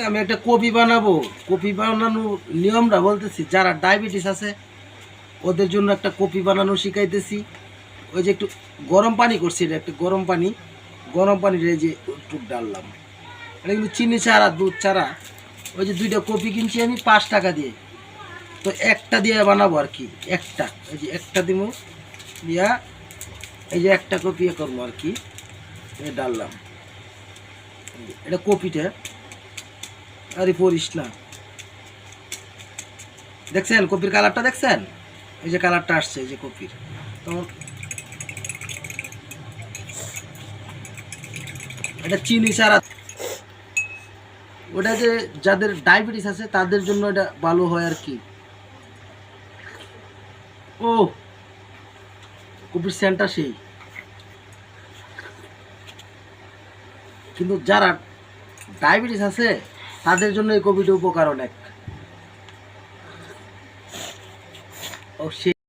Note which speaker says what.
Speaker 1: আমি একটা কপি বানাবো। কপি বানানোর নিয়মটা বলতেছি। যারা ডায়াবেটিস আছে ওদের জন্য একটা কপি বানানো শিখাইতেছি। ওই যে একটু গরম পানি করছি, এটা একটা গরম পানি, গরম পানিটা এই যে একটু ডাললাম। এটা কিন্তু চিনি ছাড়া, দুধ ছাড়া। ওই যে 2টা কপি কিনছি আমি 5 টাকা দিয়ে, তো একটা দিয়ে বানাবো আর কি। একটা, এই যে একটা দিব দিয়া, এই যে একটা কপি করবো আর কি। ডাললাম এটা কপিটা। আরে পড়িস না, দেখছেন কপির কালারটা দেখছেন? এই যে কালারটা আসছে এই যে কপির। তখন এটা চিনি ছাড়া। ওটা যে যাদের ডায়াবেটিস আছে তাদের জন্য এটা ভালো হয় আর কি। ও কপির সেন্টটা সেই, কিন্তু যারা ডায়াবেটিস আছে তাদের জন্য এই কপিটা উপকার অনেক। ও সে